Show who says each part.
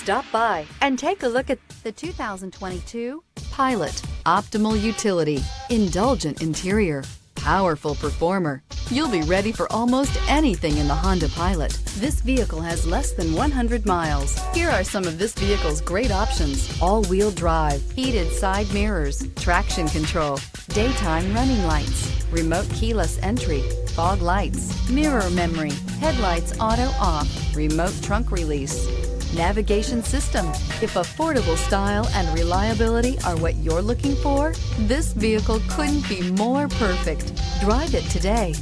Speaker 1: Stop by and take a look at the 2022 Pilot. Optimal utility, indulgent interior, powerful performer. You'll be ready for almost anything in the Honda Pilot. This vehicle has less than 100 miles. Here are some of this vehicle's great options: all-wheel drive, heated side mirrors, traction control, daytime running lights, remote keyless entry, fog lights, mirror memory, headlights auto off, remote trunk release, navigation system. If affordable style and reliability are what you're looking for, this vehicle couldn't be more perfect. Drive it today.